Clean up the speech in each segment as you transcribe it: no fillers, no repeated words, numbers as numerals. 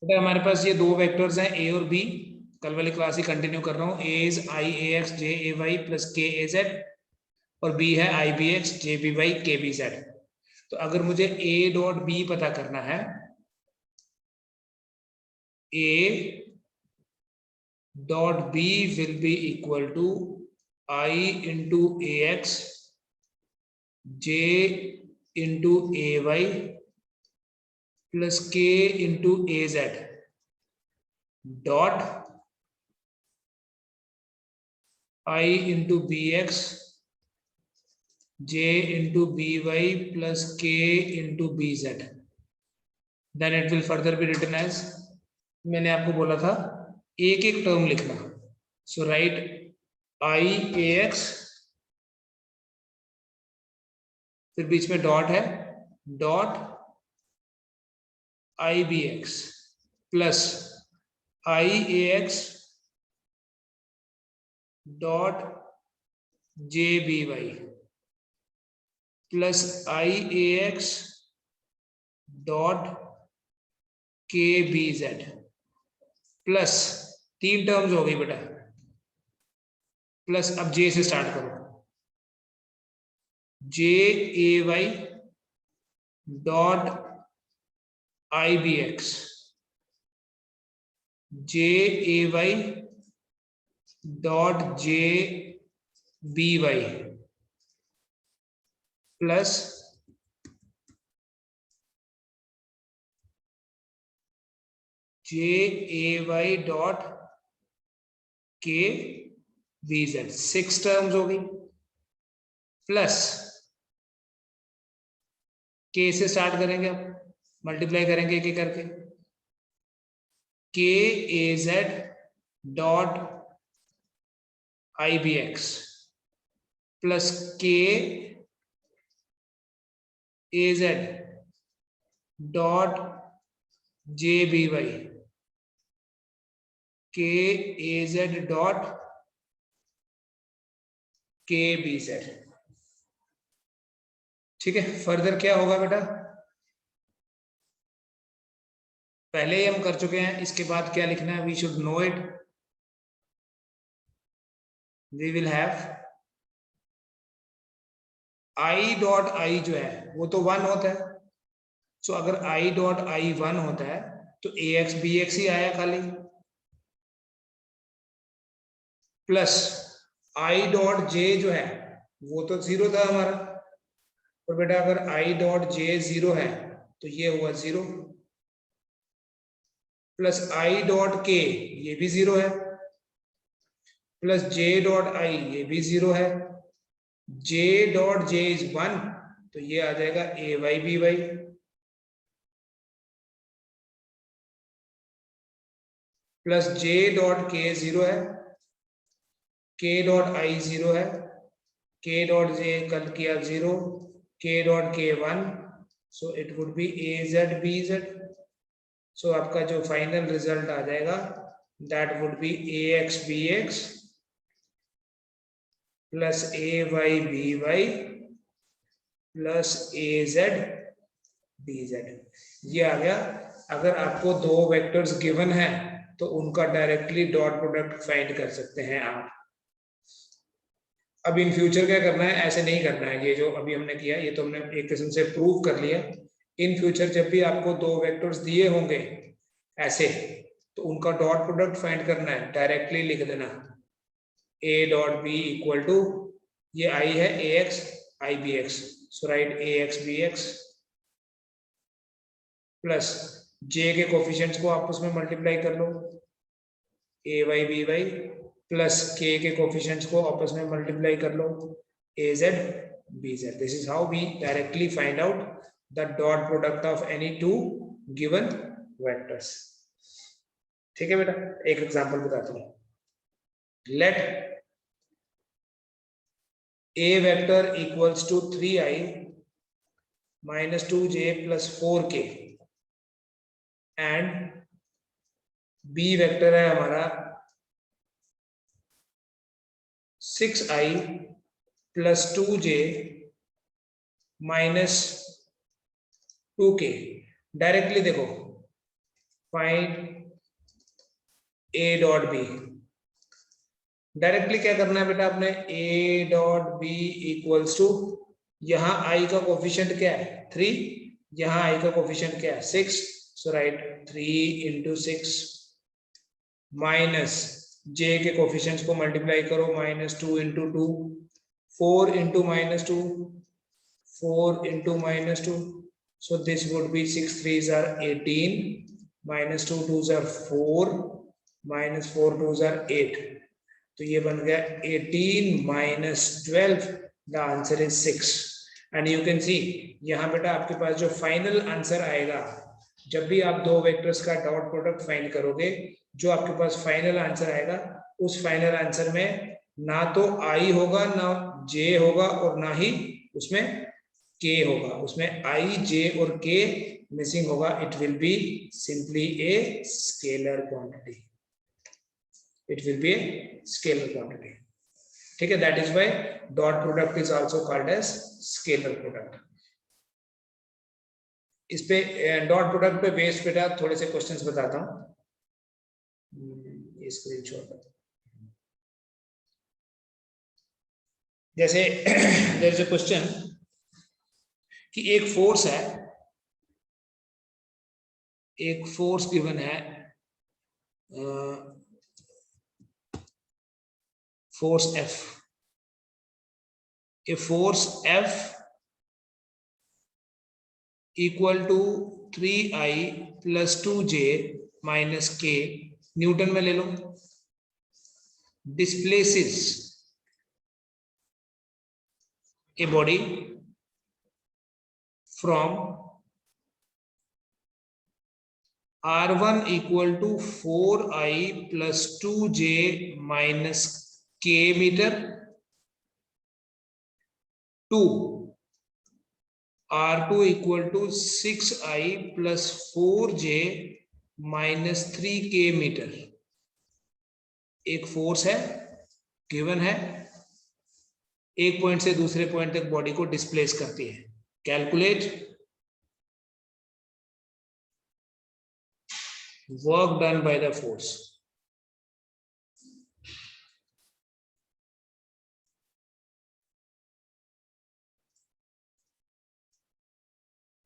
बेटा हमारे पास ये दो वेक्टर्स हैं ए और बी। कल वाली क्लास ही कंटिन्यू कर रहा हूँ। A is i a x j a y plus k a z, और बी है i b x j b y k b z. तो अगर मुझे ए डॉट बी पता करना है, a dot b will be equal to i into a x j into a y plus k into a z dot i into b x j into b y plus k into B Z. Then it will further be written as, मैंने आपको बोला था एक एक term लिखना। सो right I a x, फिर बीच में dot है, dot i b x plus i a x dot j b y plus i a x dot k b z plus, तीन टर्म्स हो गई बेटा, प्लस अब जे से स्टार्ट करो, j a y dot i b x j a y dot j b y plus j a y dot k b z. 6 terms हो गई, plus के से स्टार्ट करेंगे, अब मल्टीप्लाई करेंगे एक एक करके, k a z dot i b x plus k a z dot j b y k a z dot k b z. ठीक है, फर्दर क्या होगा बेटा, पहले ही हम कर चुके हैं, इसके बाद क्या लिखना है, we should know it. We will have i dot i जो है वो तो 1 होता है। सो अगर आई डॉट आई 1 होता है तो ए एक्स बी एक्स ही आया खाली, प्लस आई डॉट जे जो है वो तो 0 था हमारा, और बेटा अगर आई डॉट जे 0 है तो ये हुआ 0, प्लस आई डॉट के ये भी 0 है, प्लस जे डॉट आई ये भी 0 है, जे डॉट जे इज 1 तो ये आ जाएगा a y b y, plus j dot k 0 है, के डॉट आई 0 है, के डॉट जे कल किया 0, के dot k 1, so it would be a z b z. So आपका जो फाइनल रिजल्ट आ जाएगा that would be a x b x plus a y b y plus a z b z. ये आ गया। अगर आपको दो वेक्टर्स गिवन है तो उनका डायरेक्टली डॉट प्रोडक्ट फाइंड कर सकते हैं आप। अब इन फ्यूचर क्या करना है, ऐसे नहीं करना है, ये जो अभी हमने किया ये तो हमने एक किस्म से प्रूव कर लिया। इन फ्यूचर जब भी आपको दो वेक्टर्स दिए होंगे ऐसे, तो उनका डॉट प्रोडक्ट फाइंड करना है, डायरेक्टली लिख देना a dot b equal to, ये आई है a x i b x, so right a x b x plus j के कोफिशिएंट्स को आपस में मल्टीप्लाई कर लो, a y b y plus k coefficients को आपस में मल्टीप्लाई कर लो, a z b z. This is how we directly find out the dot product of any two given vectors. ठीक है बेटा, एक एग्जांपल बताता हूं। Let a vector equals to 3i minus 2j plus 4k and b vector है हमारा 6i plus 2j minus 2k। Directly देखो find a dot b. Directly क्या करना है बेटा आपने, a dot b equals to, यहाँ आई का कोफिशिएंट क्या है 3, यहाँ आई का कोफिशिएंट क्या है 6, सो राइट 3 into 6 माइनस जे के कोफिशिएंट्स को मल्टीप्लाई करो, -2 into 2, 4 into -2, 4 into -2, so this would be 6 3s are 18, -2 2s are 4, -4 2s are 8, तो ये बन गया 18 minus 12, the answer is 6। and you can see यहाँ बेटा आपके पास जो फाइनल आंसर आएगा, जब भी आप दो वेक्टर्स का डॉट प्रोडक्ट फाइंड करोगे, जो आपके पास फाइनल आंसर आएगा, उस फाइनल आंसर में ना तो आई होगा, ना जे होगा, और ना ही उसमें के होगा, उसमें आई जे और के मिसिंग होगा। It will be simply a scalar quantity, it will be a scalar quantity, ठीक है। that is why dot product is also called as scalar product। इस पे डॉट प्रोडक्ट पे बेस्ड बेटा थोड़े से क्वेश्चंस बताता हूं, ये स्क्रीनशॉट। जैसे देयर इज अ क्वेश्चन कि एक फोर्स है, एक फोर्स गिवन है, force F, a force F equal to 3I plus 2J minus K, Newton में ले लो, displaces a body from R1 equal to 4I plus 2J minus K meter to R2 equal to 6I plus 4J minus 3K metre. एक force है, given है, एक point से दूसरे point तक body को डिस्प्लेस करती है। Calculate work done by the force.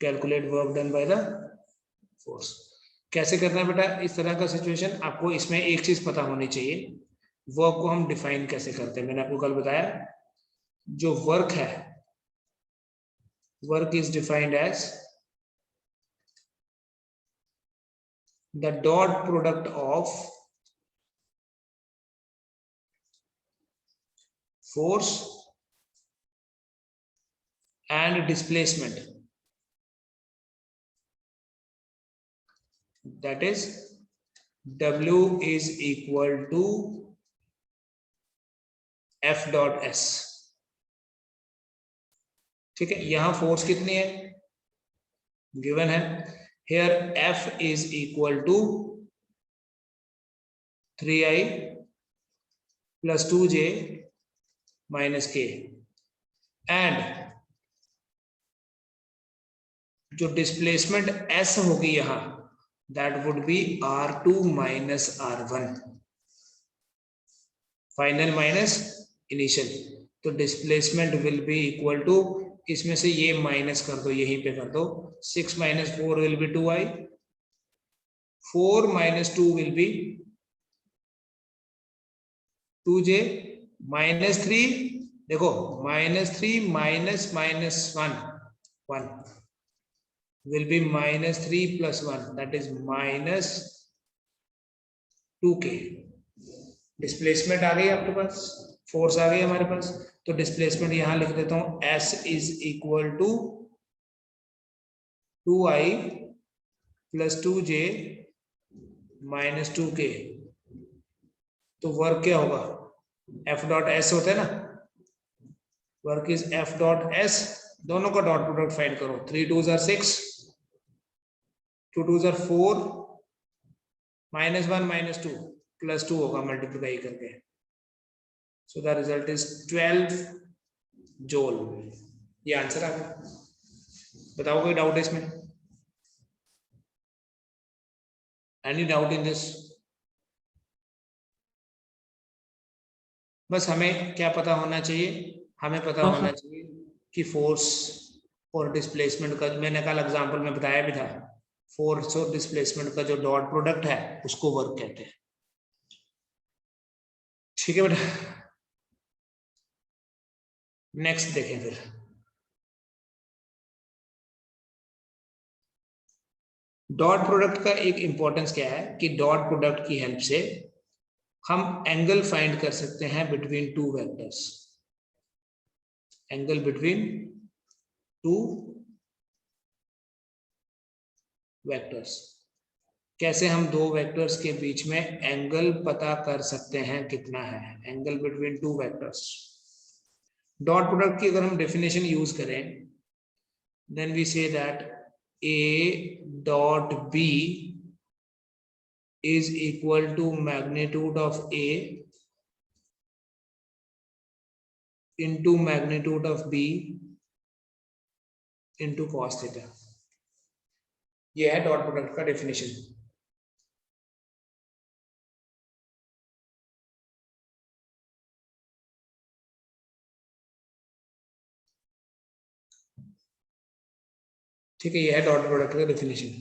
Calculate work done by the force. कैसे करना है बेटा इस तरह का सिचुएशन? आपको इसमें एक चीज पता होनी चाहिए, वर्क को हम डिफाइन कैसे करते हैं। मैंने आपको कल बताया, जो वर्क है, work is defined as the dot product of force and displacement, that is W is equal to F dot S, ठीक है। यहां फोर्स कितनी है गिवन है, here F is equal to 3I plus 2J minus K, and जो displacement S होगी यहां, that would be R2 minus R1, final minus initial. तो displacement will be equal to, इसमें से ये माइनस कर दो, यहीं पे कर दो, 6 minus 4 will be 2I, 4 minus 2 will be 2J minus 3, देखो -3 minus -1 1 will be -3 plus 1, that is minus 2K। Displacement आ गई आपके पास, फोर्स आ गई हमारे पास, तो डिस्प्लेसमेंट यहां लिख देता हूं, S is equal to 2I plus 2J minus 2K। तो वर्क क्या होगा, F dot S होता है ना, work is F dot S, दोनों का डॉट प्रोडक्ट फाइंड करो, 3 2s are 6, 2 2s are 4, -1 -2 +2 होगा मल्टीप्लाई करके, so the result is 12 joule. ये आंसर आ गया। बताओ कोई डाउट है इसमें? Any doubt in this? बस हमें क्या पता होना चाहिए, हमें पता होना चाहिए कि फोर्स और डिस्प्लेसमेंट का, मैंने कल एग्जांपल में बताया भी था, फोर्स और डिस्प्लेसमेंट का जो डॉट प्रोडक्ट है उसको वर्क कहते हैं। ठीक है बेटा, नेक्स्ट देखें फिर। डॉट प्रोडक्ट का एक इंपॉर्टेंस क्या है कि डॉट प्रोडक्ट की हेल्प से हम एंगल फाइंड कर सकते हैं between two vectors, angle between two vectors. कैसे हम दो वेक्टर्स के बीच में एंगल पता कर सकते हैं कितना है, angle between two vectors. Dot product की अगर हम डेफिनेशन यूज करें, then we say that a dot b is equal to magnitude of a into magnitude of b into cos theta। ये है डॉट प्रोडक्ट का डेफिनेशन। ठीक है, ये है डॉट प्रोडक्ट का डेफिनेशन।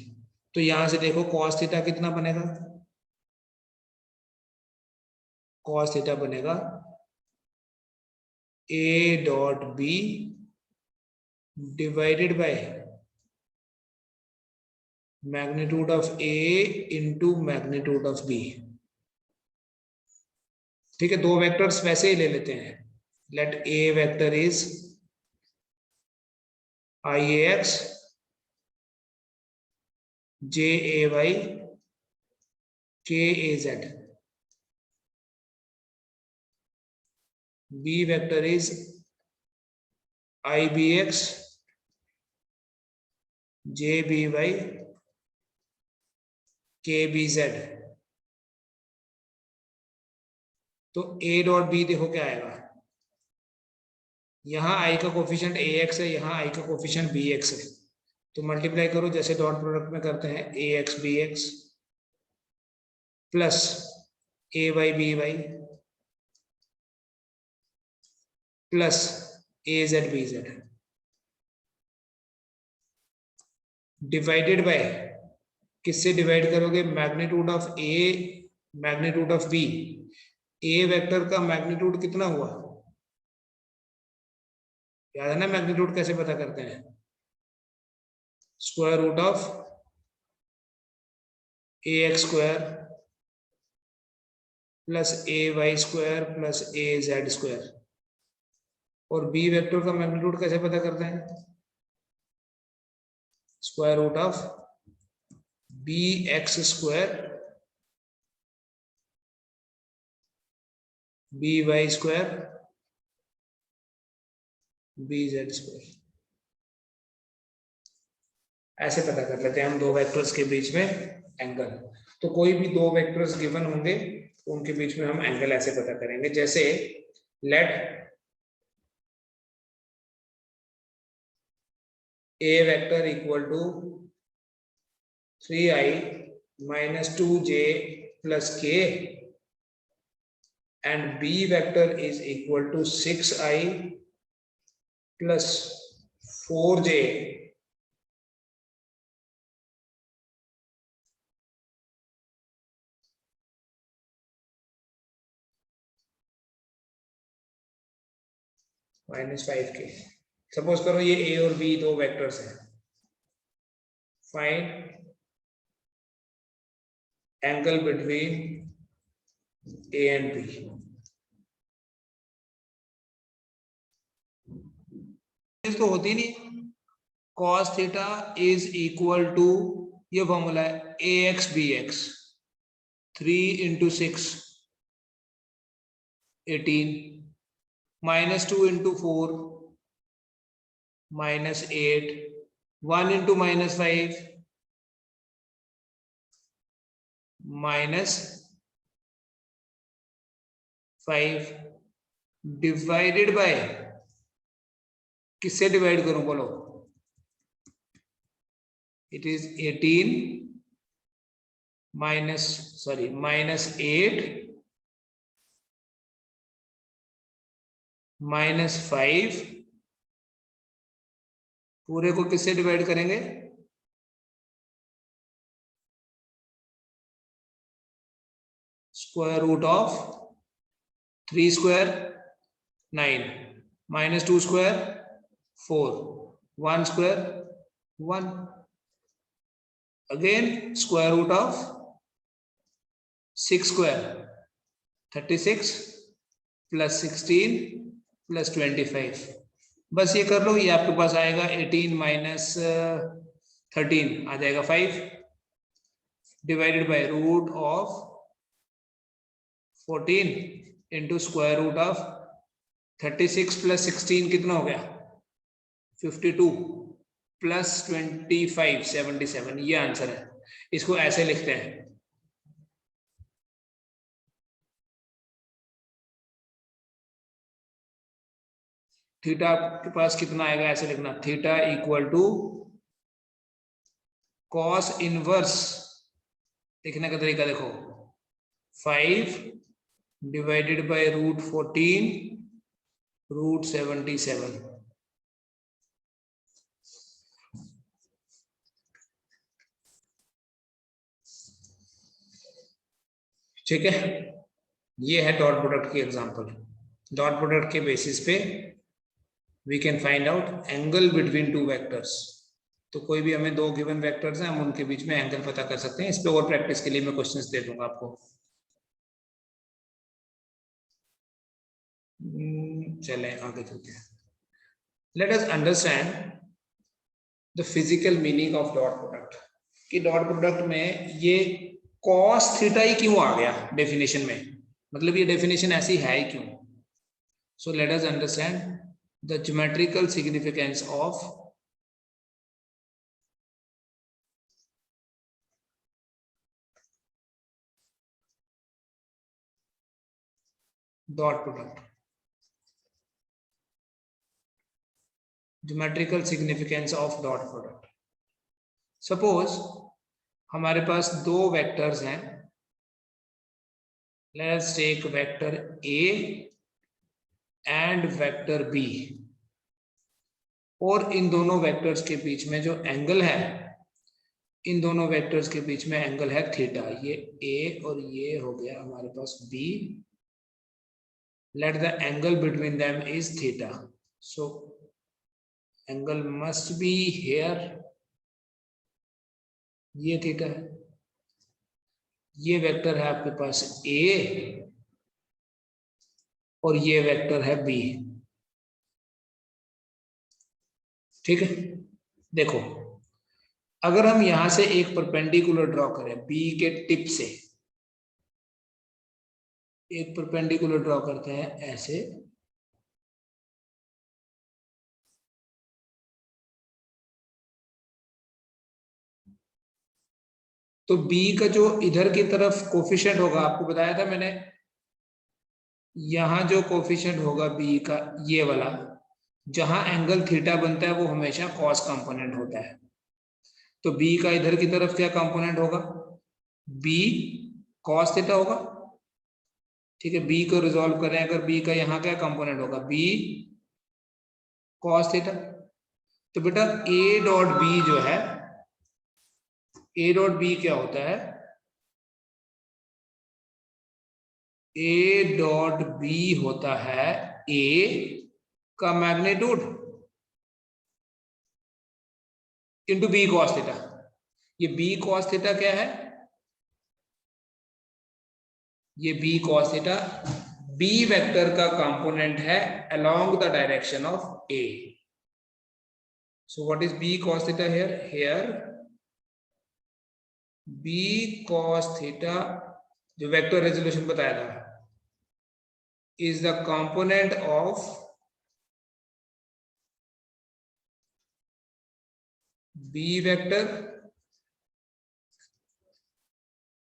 तो यहां से देखो cos थीटा कितना बनेगा, cos थीटा बनेगा a dot b divided by magnitude of a into magnitude of b। ठीक है, दो वेक्टर्स वैसे ही ले लेते हैं। Let a vector is IAX JAY KAZ, b vector is IBX JBY KBZ। तो a डॉट b देखो क्या आएगा, यहाँ i का कोफिशिएंट ax है, यहाँ i का कोफिशिएंट bx है, तो मल्टीप्लाई करो जैसे डॉट प्रोडक्ट में करते हैं, ax bx plus ay by plus az bz divided by, किससे डिवाइड करोगे, magnitude of a magnitude of b। a vector का मैग्नीट्यूड कितना हुआ, याद है ना, मैग्नीट्यूड कैसे पता करते हैं, square root of ax square plus ay square plus az square. और b वेक्टर का मैग्नीट्यूड कैसे पता करते हैं, square root of bx square by square bz square. ऐसे पता कर लेते हैं हम दो वेक्टर्स के बीच में एंगल। तो कोई भी दो वेक्टर्स गिवन होंगे तो उनके बीच में हम एंगल ऐसे पता करेंगे, जैसे let a vector equal to 3i minus 2j plus k and b vector is equal to 6i plus 4j minus 5k। Suppose करो ये a और b दो वेक्टर्स हैं, find angle between a and b। तो होती नहीं, cos theta is equal to, ये formula है ax bx 3 into 6 18 minus 2 into 4 minus 8 1 into minus 5 minus 5 divided bye, किससे डिवाइड करूं बोलो, इट इज 18 -8 -5 पूरे को किससे डिवाइड करेंगे? Square root of 3 square 9 -2 square 4 1 square 1 again square root of 6 square 36 + 16 + 25 बस ये कर लो। ये आपके पास आएगा 18 - 13 आ जाएगा 5 divided by root of 14 into square root of 36 + 16 कितना हो गया 52 + 25 77 ये आंसर है। इसको ऐसे लिखते हैं थीटा आपके पास कितना आएगा ऐसे लिखना थीटा = cos इनवर्स लिखने का तरीका देखो 5 डिवाइडेड बाय रूट 14 रूट 77 ठीक है। ये है डॉट प्रोडक्ट की एग्जांपल। डॉट प्रोडक्ट के बेसिस पे we can find out angle between two vectors. तो कोई भी हमें दो गिवन वेक्टर्स हैं हम उनके बीच में एंगल पता कर सकते हैं। इस पे और प्रैक्टिस के लिए मैं क्वेश्चंस दे दूंगा आपको। चलें आगे चलते हैं। Late us understand the physical meaning of dot product कि डॉट प्रोडक्ट में ये cos थीटा ही क्यों आ गया डेफिनेशन में, मतलब ये डेफिनेशन ऐसी है ही क्यों। So let us understand the geometrical significance of dot product. Geometrical significance of dot product. Suppose हमारे पास दो वेक्टर्स हैं। Let's take vector a and vector b और इन दोनों वेक्टर्स के बीच में जो एंगल है, इन दोनों वेक्टर्स के बीच में एंगल है थीटा। ये ए और ये हो गया हमारे पास b. Let the angle between them is theta. So angle must be here, ये थीटा है। ये वेक्टर है आपके पास ए और ये वेक्टर है बी। ठीक है, देखो अगर हम यहां से एक परपेंडिकुलर ड्रॉ करें बी के टिप से, एक परपेंडिकुलर ड्रॉ करते हैं ऐसे, तो बी का जो इधर की तरफ कोफिशिएंट होगा, आपको बताया था मैंने, यहां जो कोफिशिएंट होगा बी का ये वाला, जहां एंगल थीटा बनता है वो हमेशा कॉस कंपोनेंट होता है। तो बी का इधर की तरफ क्या कंपोनेंट होगा, बी कॉस थीटा होगा। ठीक है, बी को रिजॉल्व करें, अगर बी का यहाँ क्या कंपोनेंट होगा, बी कॉस थीटा। तो बेटा ए डॉट बी जो है, ए डॉट बी क्या होता है, ए डॉट बी होता है ए का magnitude into b cos theta. ये बी कॉस थीटा क्या है, ये b cos theta b vector का कंपोनेंट है along the direction of A. So what is b cos theta here? Here b cos theta जो vector resolution बताया था is the component of b vector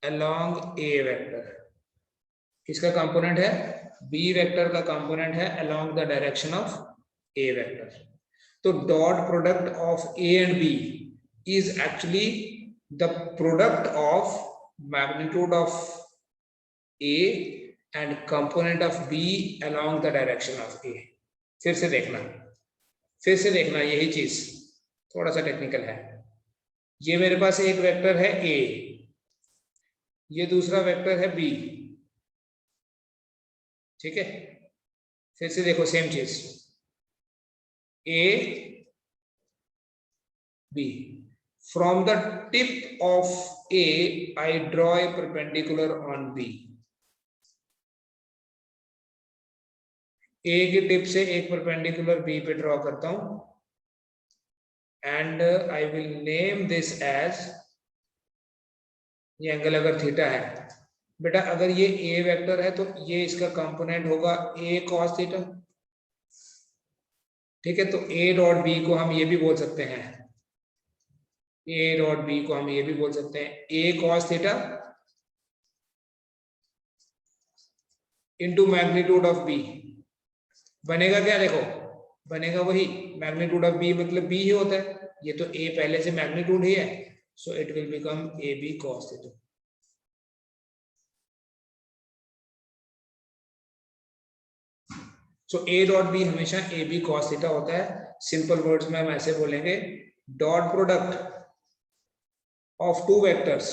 along A vector। किसका component है, b vector का component है along the direction of A vector। तो dot product of A and B is actually the product of magnitude of a and component of b along the direction of a. फिर से देखना यही चीज थोड़ा सा टेक्निकल है। ये मेरे पास एक वेक्टर है ए, ये दूसरा वेक्टर है बी, ठीक है। फिर से देखो सेम चीज, a b, from the tip of a I draw a perpendicular on b. A की टिप से एक परपेंडिकुलर बी पे ड्रॉ करता हूं and I will name this as, ये एंगल अगर थीटा है बेटा, अगर ये ए वेक्टर है तो ये इसका कंपोनेंट होगा ए कॉस थीटा, ठीक है। तो ए डॉट बी को हम ये भी बोल सकते हैं, ए डॉट बी को हम ये भी बोल सकते हैं a cos theta into magnitude of b. बनेगा क्या, देखो बनेगा वही मैग्नीट्यूड ऑफ बी, मतलब बी ही होता है, ये तो ए पहले से मैग्नीट्यूड ही है, so it will become a b cos theta. So a dot b हमेशा ए बी कॉस थीटा होता है। सिंपल वर्ड्स में हम ऐसे बोलेंगे, dot product of two vectors,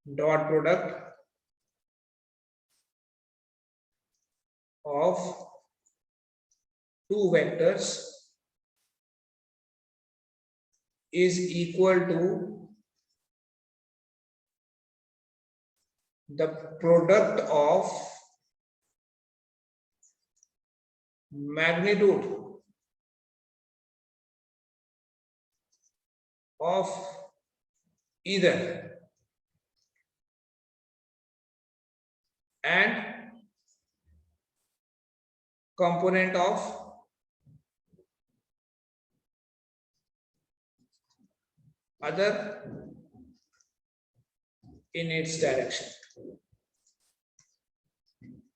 dot product of two vectors is equal to the product of magnitude of either and component of other in its direction।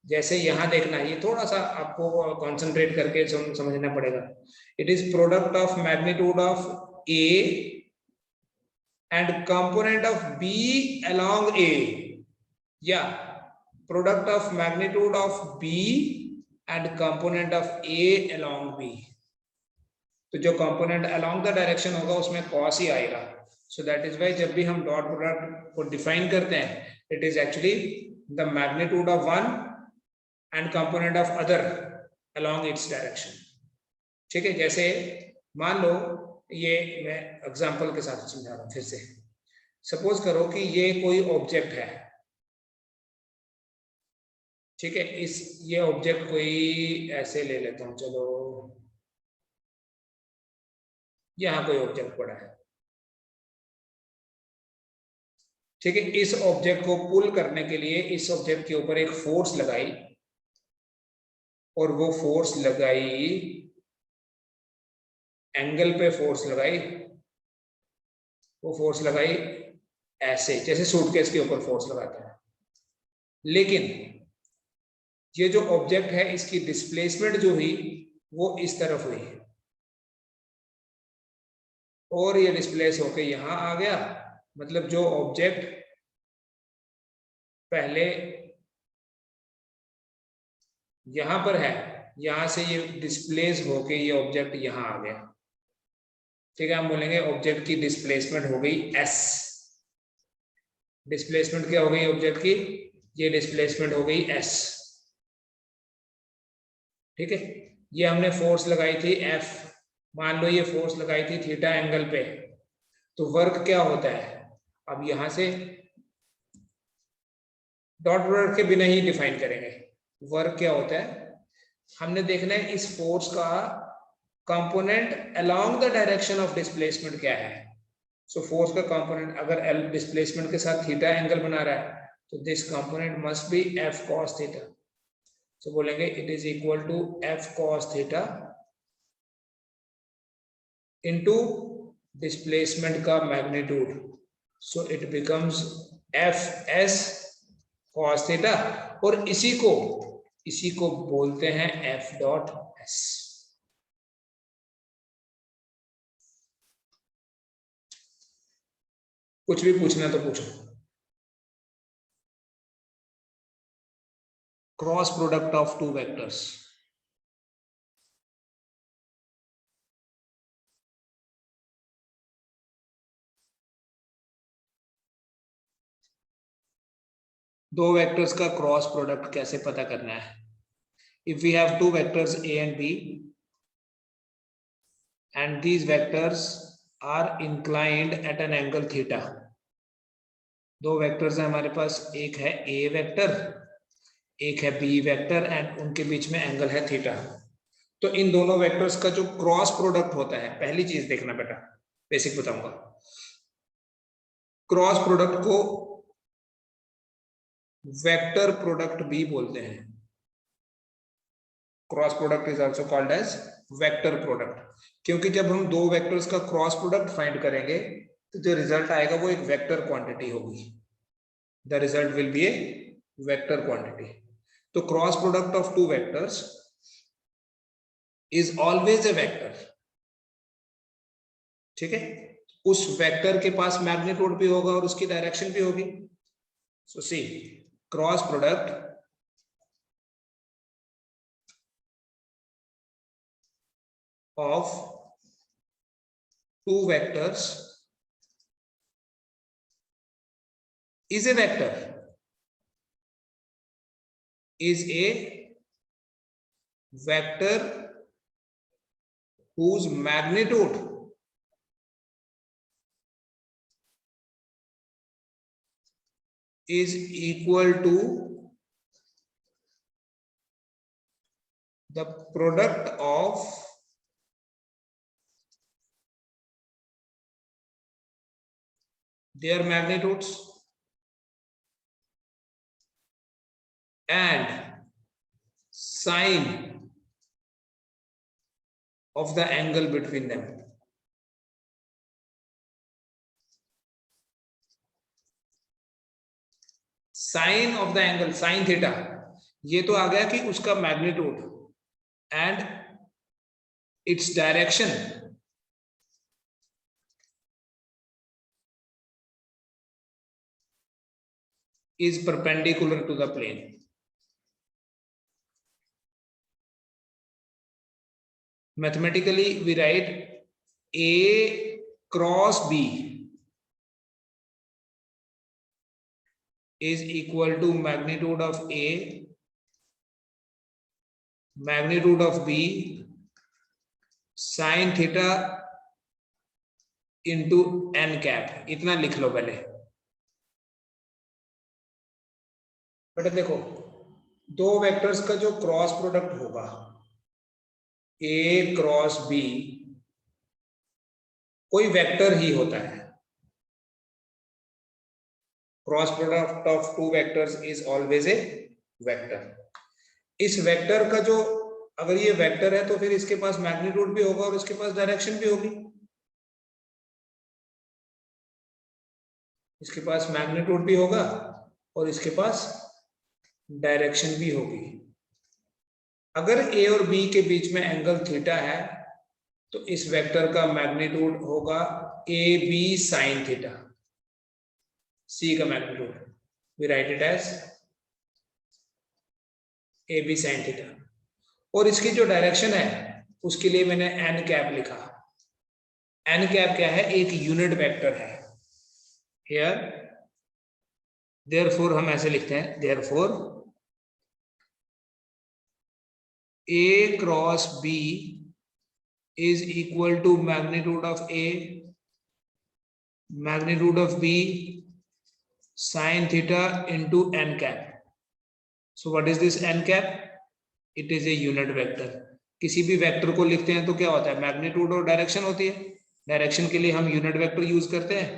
जैसे यहां देखना, ये थोड़ा सा आपको कंसंट्रेट करके समझना पड़ेगा। It is product of magnitude of a and component of b along a, या product of magnitude of b and component of a along b. तो जो कंपोनेंट अलोंग द डायरेक्शन होगा उसमें कॉस ही आएगा। सो दैट इज वाई जब भी हम dot product को डिफाइन करते हैं, it is actually the magnitude of one and component of other along its direction, ठीक है। जैसे मान लो, ये मैं एग्जांपल के साथ समझा रहा हूं फिर से। सपोज करो कि ये कोई ऑब्जेक्ट है, ठीक है। ये ऑब्जेक्ट कोई ऐसे ले लेता हूं, चलो यहां कोई ऑब्जेक्ट पड़ा है, ठीक है। इस ऑब्जेक्ट को पुल करने के लिए इस ऑब्जेक्ट के ऊपर एक फोर्स लगाई, और वो फोर्स लगाई एंगल पे, फोर्स लगाई, वो फोर्स लगाई ऐसे, जैसे सूटकेस के ऊपर फोर्स लगाते हैं। लेकिन ये जो ऑब्जेक्ट है इसकी डिस्प्लेसमेंट जो हुई वो इस तरफ हुई, और ये डिस्प्लेस होके यहां आ गया। मतलब जो ऑब्जेक्ट पहले यहां पर है, यहां से ये डिस्प्लेस होके ये ऑब्जेक्ट यहां आ गया, ठीक है। हम बोलेंगे ऑब्जेक्ट की डिस्प्लेसमेंट हो गई एस। डिस्प्लेसमेंट क्या हो गई ऑब्जेक्ट की, ये डिस्प्लेसमेंट हो गई एस, ठीक है। ये हमने फोर्स लगाई थी एफ, मान लो ये फोर्स लगाई थी थीटा एंगल पे। तो वर्क क्या होता है, अब यहां से डॉट प्रोडक्ट के बिना ही डिफाइन करेंगे। वर्क क्या होता है, हमने देखना है इस फोर्स का component along the direction of displacement क्या है। सो फोर्स का कंपोनेंट अगर डिस्प्लेसमेंट के साथ थीटा एंगल बना रहा है, तो this component must be f cos theta. So बोलेंगे it is equal to f cos theta into displacement का magnitude, so it becomes f s cos theta, और इसी को बोलते हैं एफ डॉट एस। कुछ भी पूछना तो पूछो। Cross product of two vectors. दो वेक्टर्स का क्रॉस प्रोडक्ट कैसे पता करना है? If we have two vectors a and b and these vectors are inclined at an angle theta, दो वेक्टर्स हैं हमारे पास, एक है a वेक्टर, एक है b वेक्टर एंड उनके बीच में एंगल है थीटा। तो इन दोनों वेक्टर्स का जो क्रॉस प्रोडक्ट होता है, पहली चीज देखना बेटा, बेसिक बताऊंगा। क्रॉस प्रोडक्ट को वेक्टर प्रोडक्ट भी बोलते हैं। Cross product is also called as vector product, क्योंकि जब हम दो वेक्टर्स का क्रॉस प्रोडक्ट फाइंड करेंगे तो जो रिजल्ट आएगा वो एक वेक्टर क्वांटिटी होगी। The result will be a vector quantity. तो cross product of two vectors is always a vector. ठीक है, उस वेक्टर के पास मैग्नीट्यूड भी होगा और उसकी डायरेक्शन भी होगी। So see, cross product of two vectors is a vector, is a vector whose magnitude is equal to the product of their magnitudes and sine of the angle between them। Sine of the angle, sine theta, ये तो आ गया कि उसका magnitude and its direction is perpendicular to the plane। Mathematically we write A cross B is equal to magnitude of A, magnitude of B, sin theta into n cap। इतना लिख लो पहले। बेटा देखो, दो वेक्टर्स का जो क्रॉस प्रोडक्ट होगा A cross B, कोई वेक्टर ही होता है। Cross product of two vectors is always a vector. इस वेक्टर का जो, अगर ये वेक्टर है तो फिर इसके पास मैग्नीट्यूड भी होगा और इसके पास डायरेक्शन भी होगी। इसके पास मैग्नीट्यूड भी होगा और इसके पास डायरेक्शन भी होगी। अगर ए और बी के बीच में एंगल थीटा है तो इस वेक्टर का मैग्नीट्यूड होगा A B sine theta. C का magnitude we write it as A B sine theta, और इसकी जो डायरेक्शन है उसके लिए मैंने एन कैप लिखा। एन कैप क्या है? एक यूनिट वेक्टर है। हियर देयरफॉर हम ऐसे लिखते हैं, therefore A cross B is equal to magnitude of A, magnitude of B, sin theta into n cap। So what is this n cap? It is a unit vector। किसी भी vector को लिखते हैं तो क्या होता है? मैग्नीट्यूड और डायरेक्शन होती है। डायरेक्शन के लिए हम यूनिट वेक्टर यूज करते हैं।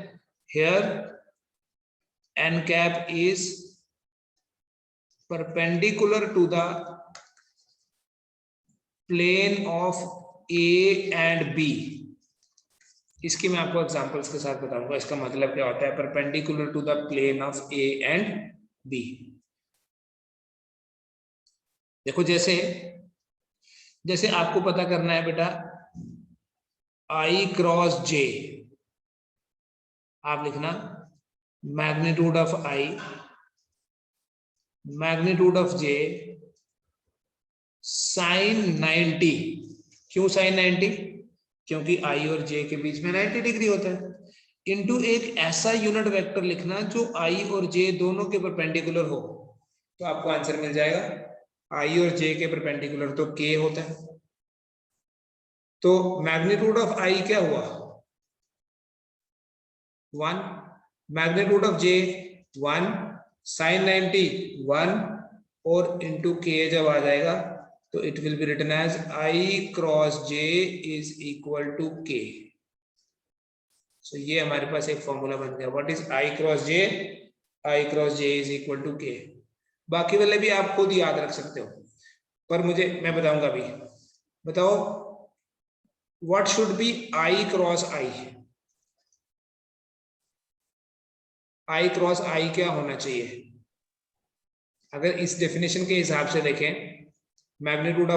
Here n cap is perpendicular to the plane of a and b. इसकी मैं आपको एग्जांपल्स के साथ बताऊंगा इसका मतलब क्या होता है, perpendicular to the plane of a and b. देखो जैसे जैसे आपको पता करना है बेटा आई क्रॉस जे, आप लिखना magnitude of i, magnitude of j, sine 90। क्यों साइन 90? क्योंकि आई और जे के बीच में 90 डिग्री होता है, इनटू एक ऐसा यूनिट वेक्टर लिखना जो आई और जे दोनों के परपेंडिकुलर हो, तो आपको आंसर मिल जाएगा। आई और जे के परपेंडिकुलर तो के होता है, तो मैग्नीट्यूड ऑफ आई क्या हुआ? 1, मैग्नीट्यूड ऑफ जे 1, साइन 90 1, और इनटू के जब आ जाएगा तो it will be written as i cross j is equal to k. So ये हमारे पास एक फॉर्मूला बन गया। What is i cross j? I cross j is equal to k. बाकी वाले भी आप खुद याद रख सकते हो, पर मैं बताऊंगा अभी। बताओ what should be i cross i? I cross i क्या होना चाहिए? अगर इस डेफिनेशन के हिसाब से देखें, magnitude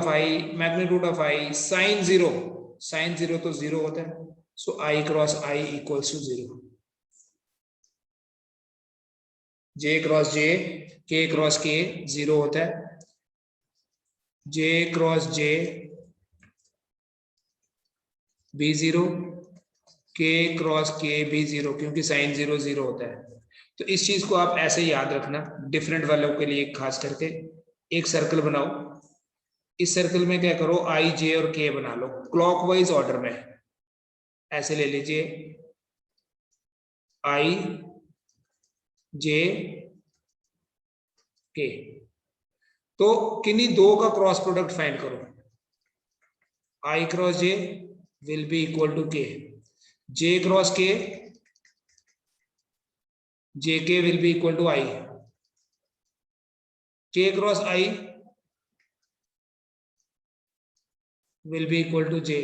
of i sine 0, sine 0 तो 0 होता है, so i cross i equals to 0। J cross j, k cross के 0 होता है, जे क्रॉस जे भी 0, के क्रॉस के भी 0, क्योंकि साइन 0 0 होता है। तो इस चीज को आप ऐसे याद रखना, डिफरेंट वालों के लिए खास करके। एक सर्कल बनाओ, इस सर्कल में क्या करो, आई जे और के बना लो क्लॉकवाइज ऑर्डर में। ऐसे ले लीजिए आई जे के, तो किन्हीं दो का क्रॉस प्रोडक्ट फाइंड करो। I cross j will be equal to k, j cross k, j k will be equal to i, k cross i will be equal to j.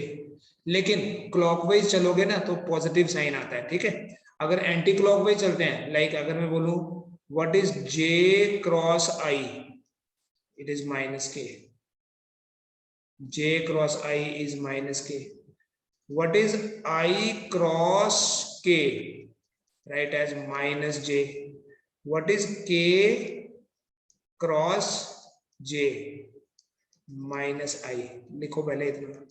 लेकिन क्लॉकवाइज चलोगे ना तो पॉजिटिव साइन आता है, ठीक है। अगर एंटी क्लॉकवाइज चलते हैं, लाइक अगर मैं बोलूं what is j cross i, it is minus k. J cross i is minus k. What is i cross k? Right as minus j. What is k cross j? Minus i. लिखो पहले इतना।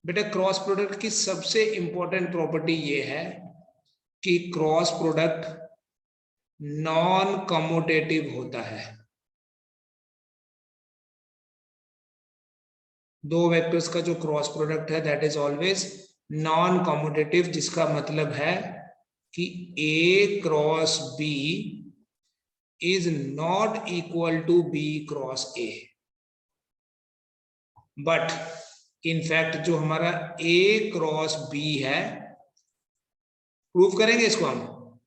बेटा cross product की सबसे important property ये है कि cross product non commutative होता है। दो वेक्टर्स का जो क्रॉस प्रोडक्ट है that is always non commutative, जिसका मतलब है कि a cross b is not equal to b cross a. But in fact जो हमारा ए क्रॉस बी है, प्रूफ करेंगे इसको हम,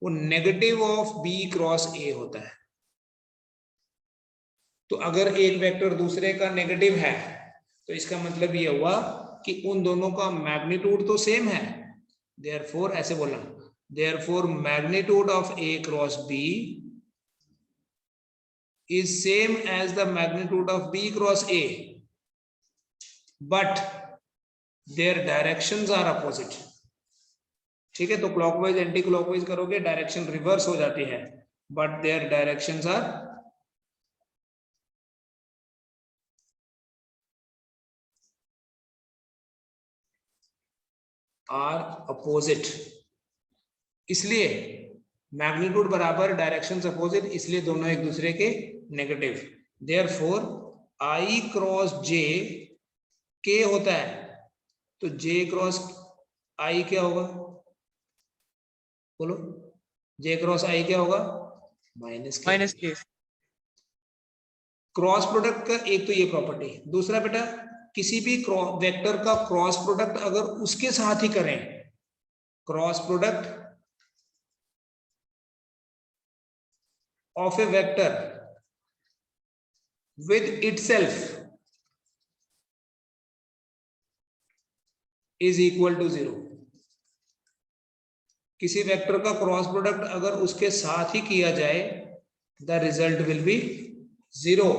वो negative of b cross a होता है। तो अगर एक वेक्टर दूसरे का नेगेटिव है तो इसका मतलब ये हुआ कि उन दोनों का मैग्नीट्यूड तो सेम है। देयरफॉर ऐसे बोलना, therefore magnitude of a cross b is same as the magnitude of B cross A, but their directions are opposite। ठीक है, तो क्लॉकवाइज एंटी क्लॉकवाइज करोगे डायरेक्शन रिवर्स हो जाती है, but their directions are opposite. इसलिए मैग्नीट्यूड बराबर directions opposite, इसलिए दोनों एक दूसरे के negative. Therefore i cross j k होता है, तो जे क्रॉस आई क्या होगा? बोलो, जे क्रॉस आई क्या होगा? माइनस के। क्रॉस प्रोडक्ट का एक तो ये प्रॉपर्टी। दूसरा बेटा, किसी भी वेक्टर का क्रॉस प्रोडक्ट अगर उसके साथ ही करें, cross product of a vector with itself is equal to 0। किसी वेक्टर का क्रॉस प्रोडक्ट अगर उसके साथ ही किया जाए, द रिजल्ट विल बी 0,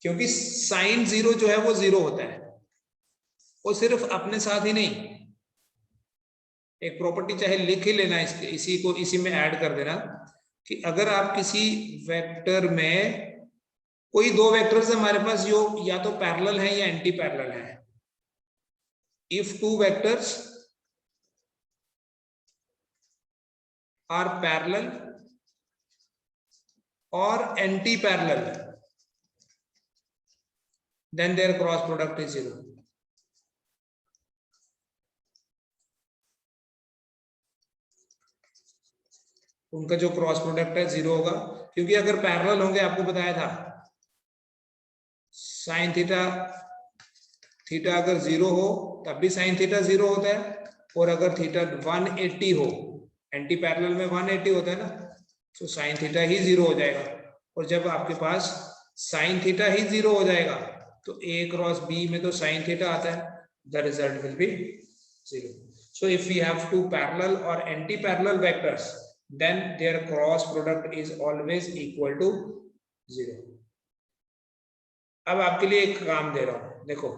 क्योंकि साइन 0 जो है वो 0 होता है। वो सिर्फ अपने साथ ही नहीं, एक प्रॉपर्टी चाहे लिख ही लेना, इसी को इसी में ऐड कर देना कि अगर आप किसी वेक्टर में कोई दो वेक्टर्स हमारे पास जो या तो पैरेलल है या एंटी पैरेलल है, if two vectors are parallel और anti parallel, then their cross product is 0. उनका जो क्रॉस प्रोडक्ट है 0 होगा, क्योंकि अगर पैरेलल होंगे, आपको बताया था साइन थीटा थीटा अगर 0 हो तब भी साइन थीटा 0 होता है, और अगर थीटा 180 हो, एंटी पैरेलल में 180 होता है ना, तो साइन थीटा ही 0 हो जाएगा। और जब आपके पास साइन थीटा ही 0 हो जाएगा तो A क्रॉस B में तो साइन थीटा आता है, the result will B 0. So if we have two parallel or anti-parallel vectors, then their cross product is always equal to 0. अब आपके लिए एक काम दे रहा हूं, देखो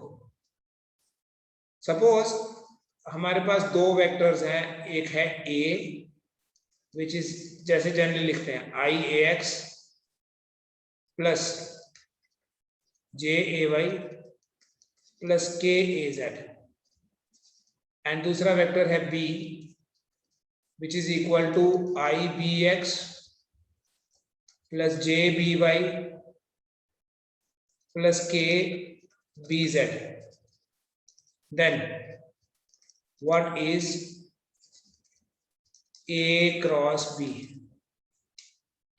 सपोज हमारे पास दो वेक्टर्स हैं, एक है A विच इज जैसे जनरली लिखते हैं IAX plus JAY plus KAZ, and दूसरा वेक्टर है B which is equal to IBX plus JBY plus KBZ. Then what is A cross B?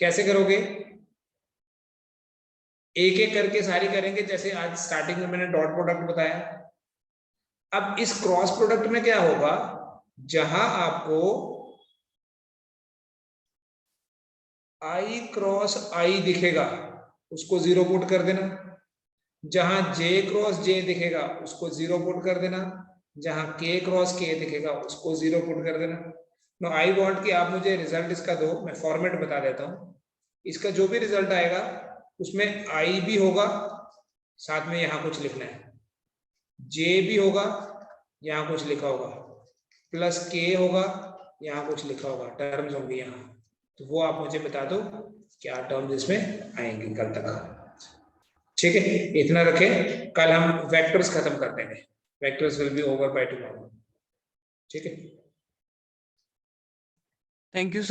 कैसे करोगे? एक एक करके सारी करेंगे, जैसे आज स्टार्टिंग में मैंने डॉट प्रोडक्ट बताया। अब इस क्रॉस प्रोडक्ट में क्या होगा, जहां आपको I क्रॉस I दिखेगा उसको 0 पुट कर देना, जहां J क्रॉस J दिखेगा उसको 0 पुट कर देना, जहां K क्रॉस K दिखेगा उसको 0 पुट कर देना। नो आई वांट कि आप मुझे रिजल्ट इसका दो, मैं फॉर्मेट बता देता हूं। इसका जो भी रिजल्ट आएगा उसमें I भी होगा, साथ में यहां कुछ लिखना है, J भी होगा, यहां कुछ लिखा होगा, प्लस K होगा, यहां कुछ लिखा होगा, टर्म्स होंगी यहां। तो वो आप मुझे बता दो क्या टर्म्स इसमें आएंगे कल तक। ठीक है, इतना रखें, कल हम वेक्टर्स खत्म कर देंगे, vectors will be over by tomorrow. ठीक है, थैंक यू।